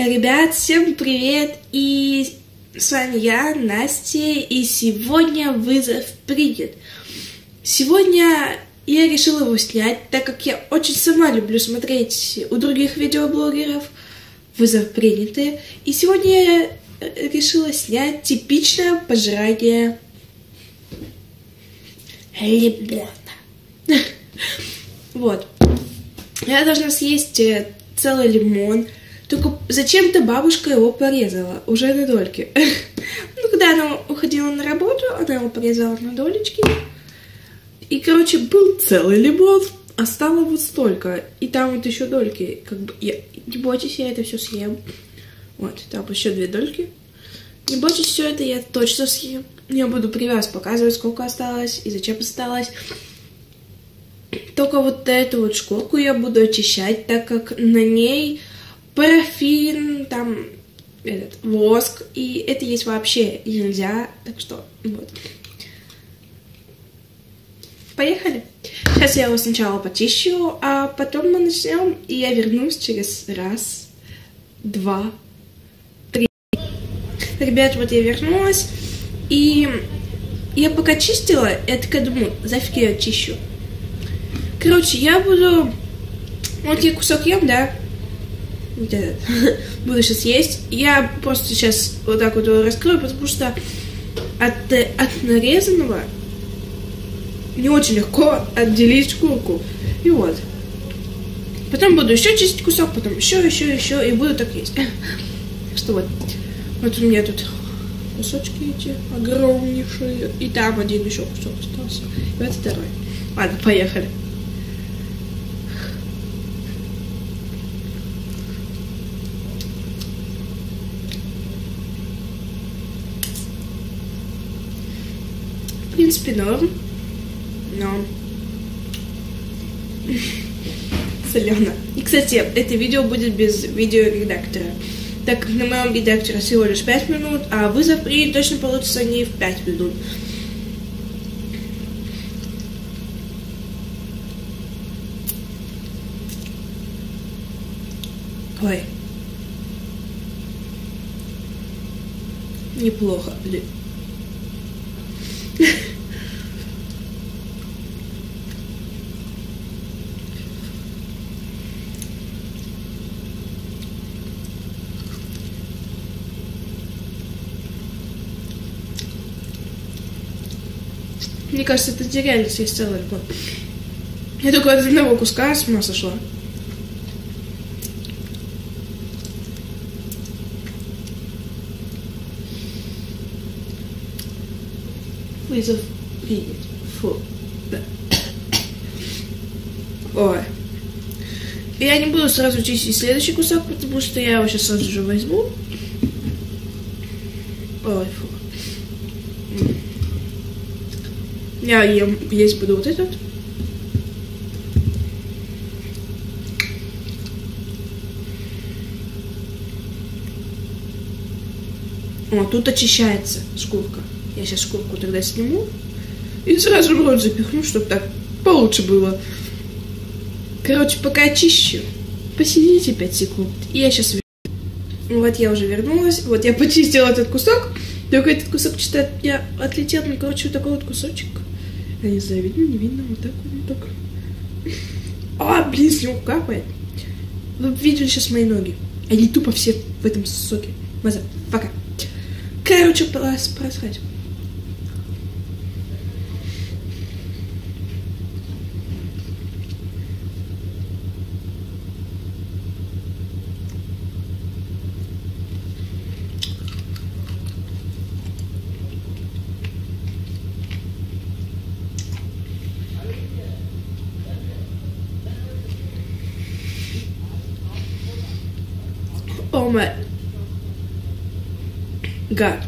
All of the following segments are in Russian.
Ребят, всем привет! И с вами я, Настя, и сегодня вызов принят. Сегодня я решила его снять, так как я очень сама люблю смотреть у других видеоблогеров вызов принятые. И сегодня я решила снять типичное пожрание лимона. Вот. Я должна съесть целый лимон. Только зачем-то бабушка его порезала уже на дольки. Ну, когда она уходила на работу, она его порезала на долечки. И, короче, был целый лимон, а стало вот столько. И там вот еще дольки. Как бы, не бойтесь, я это все съем. Вот, там еще 2 дольки. Не бойтесь, все это я точно съем. Я буду при вас показывать, сколько осталось и зачем осталось. Только вот эту вот шкурку я буду очищать, так как на ней парафин, там воск, и это есть вообще нельзя, так что вот. Поехали. Сейчас я его сначала почищу, а потом мы начнем, и я вернусь через 1, 2, 3. Ребят, вот я вернулась, и я пока чистила, я такая думаю, зафиг я очищу. Короче, я буду... Вот я кусок ем, да? Вот этот. Буду сейчас есть. Я просто сейчас вот так вот его раскрою, потому что от нарезанного не очень легко отделить шкурку. И вот. Потом буду еще чистить кусок, потом еще, и буду так есть. Так что вот. Вот у меня тут кусочки эти огромнейшие. И там один еще кусок остался. И вот второй. Ладно, поехали. В принципе, норм, но солено. И, кстати, это видео будет без видеоредактора, так как на моем редакторе всего лишь 5 минут, а вызов принят точно получится не в 5 минут. Ой. Неплохо, блин. Мне кажется, это нереально съесть целый лимон. Я только от одного куска с ума сошла. Вызов принят. Фу. Да. Ой. Я не буду сразу чистить следующий кусок, потому что я его сейчас сразу же возьму. Ой, фу. Я есть буду вот этот. О, тут очищается шкурка. Я сейчас шкурку тогда сниму и сразу в рот запихну, чтобы так получше было. Короче, пока очищу, посидите 5 секунд, и я сейчас вернусь. Вот я уже вернулась, вот я почистила этот кусок, только этот кусок что-то от меня отлетел, ну, короче, вот такой вот кусочек. Я не знаю, видно, не видно, вот так вот так. А, блин, с него капает. Вы видели сейчас мои ноги? Они тупо все в этом соке. Маза, пока. Короче, просрать. О май гад.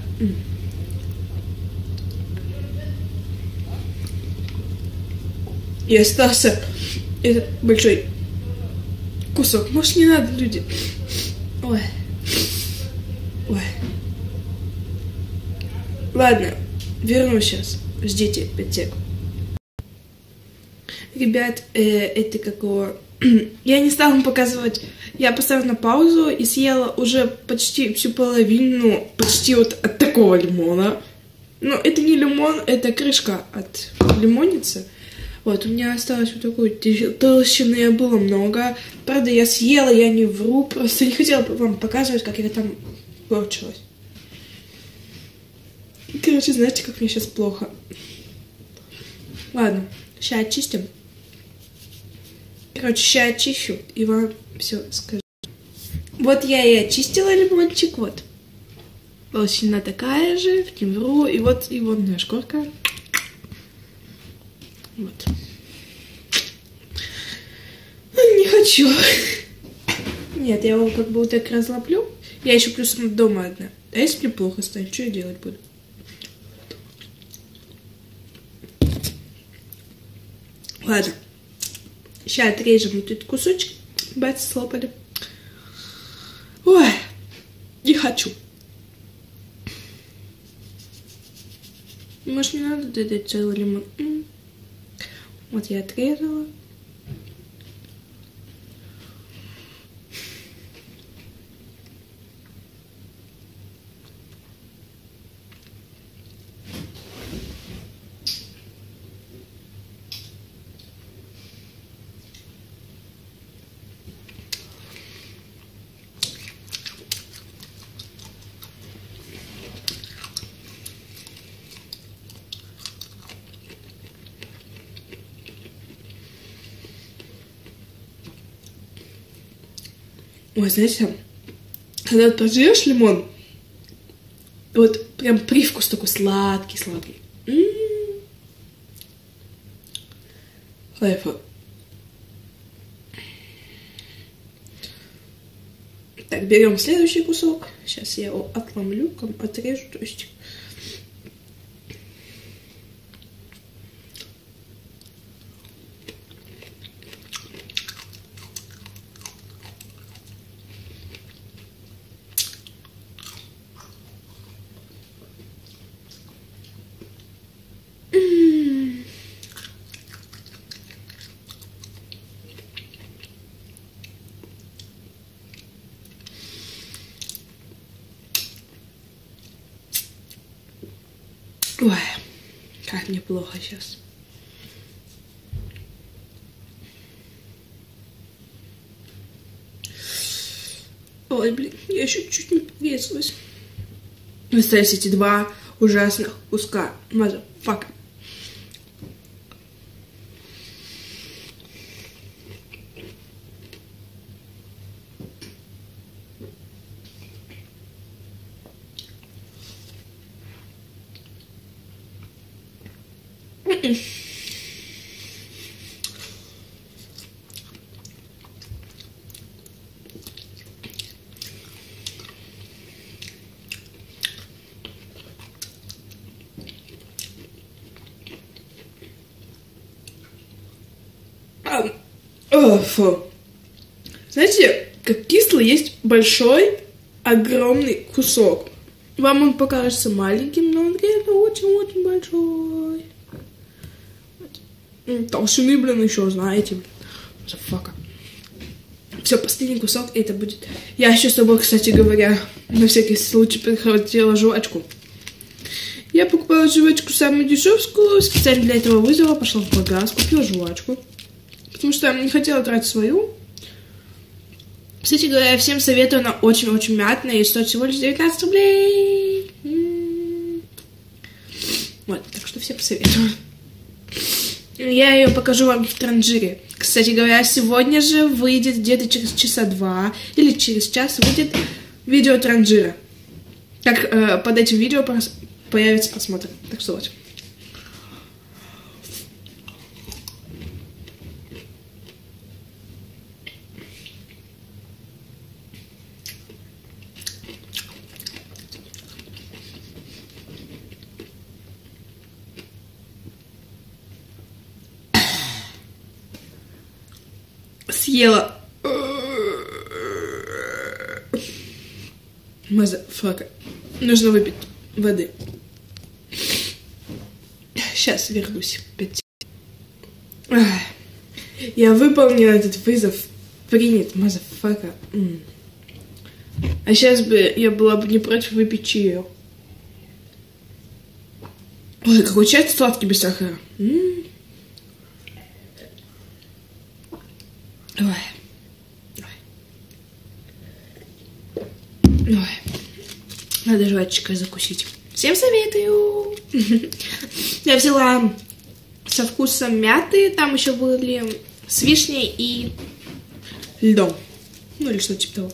И остался этот большой кусок. Может, не надо, люди. Ой. Ой. Ладно, вернусь сейчас. Ждите 5 секунд. Ребят, это какого... Я не стала вам показывать. Я поставила на паузу и съела уже почти всю половину, почти вот от такого лимона. Но это не лимон, это крышка от лимонницы. Вот, у меня осталось вот такой толщины, было много. Правда, я съела, я не вру, просто не хотела вам показывать, как я там корчилась. Короче, знаете, как мне сейчас плохо. Ладно, сейчас очистим. Короче, сейчас очищу и вам все скажу. Вот я и очистила лимончик, вот. Толщина такая же, не вру, и вот моя шкурка. Вот. Не хочу. Нет, я его как бы вот так разлоплю. Я еще плюс дома одна. А если мне плохо станет, что я делать буду? Ладно. Сейчас отрежем вот этот кусочек. Бать, слопали. Ой, не хочу. Может, не надо додать целый лимон? Вот я отрезала. Ой, знаете, когда вот пожуешь лимон, вот прям привкус такой сладкий-сладкий. Лайфхак. Так, берем следующий кусок. Сейчас я его отломлю, отрежу, то есть. Ой, как мне плохо сейчас. Ой, блин, я еще чуть не повесилась. Остались эти два ужасных куска. Motherfucker. Фу. Знаете, как кислый есть большой, огромный кусок. Вам он покажется маленьким, но он реально очень-очень большой. Толщины, блин, еще знаете. Зафака. Все, последний кусок, и это будет. Я еще с тобой, кстати говоря, на всякий случай прихватила жвачку. Я покупала жвачку самую дешевскую, специально для этого вызова пошла в магаз, купила жвачку. Потому что я не хотела тратить свою. Кстати говоря, я всем советую, она очень-очень мятная и стоит всего лишь 19 рублей. Вот, так что всем посоветую. Я ее покажу вам в транжире. Кстати говоря, сегодня же выйдет где-то через часа 2 или через час выйдет видео транжира. Как под этим видео появится просмотр. Так что вот. Съела. Мазафака. Нужно выпить воды. Сейчас вернусь. Я выполнила этот вызов. Принят, мазафака. А сейчас бы я была бы не против выпить чаю. Ой, какой чай сладкий без сахара. Ой. Ой. Надо жвачкой закусить. Всем советую. Я взяла со вкусом мяты. Там еще были с вишней и льдом. Ну или что-то типа того.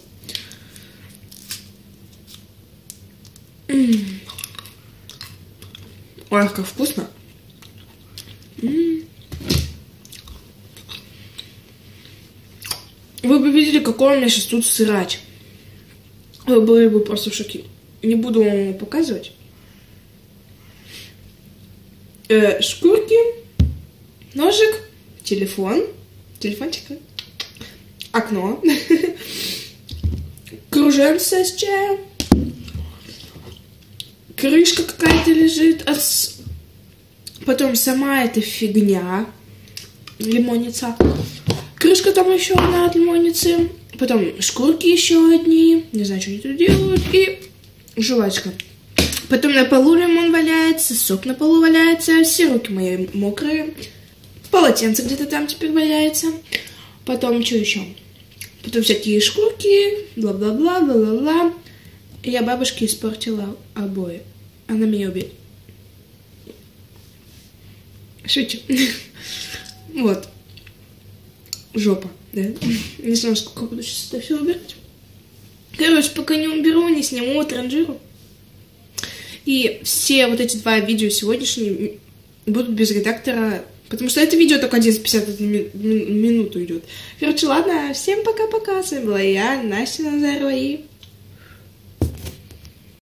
Ой, как вкусно. Вы бы видели, какой у меня сейчас тут сырач. Вы были бы просто в шоке. Не буду вам его показывать. Шкурки, ножик, телефон, телефончик, окно, круженце с чаем, крышка какая-то лежит, потом сама эта фигня, лимонница, крышка там еще одна от лимонницы, потом шкурки еще одни, не знаю, что они тут делают, и жвачка. Потом на полу лимон валяется, сок на полу валяется, все руки мои мокрые, полотенце где-то там теперь валяется. Потом что еще? Потом всякие шкурки, бла-бла-бла, бла-бла-бла. Я бабушке испортила обои. Она меня убьет. Шучу. Вот. Жопа, да? Не знаю, сколько буду сейчас это все убирать. Короче, пока не уберу, не сниму транжиру. И все вот эти два видео сегодняшние будут без редактора, потому что это видео только 11:51 минуту идет. Короче, ладно, всем пока-пока. С вами была я, Настя Назарова, и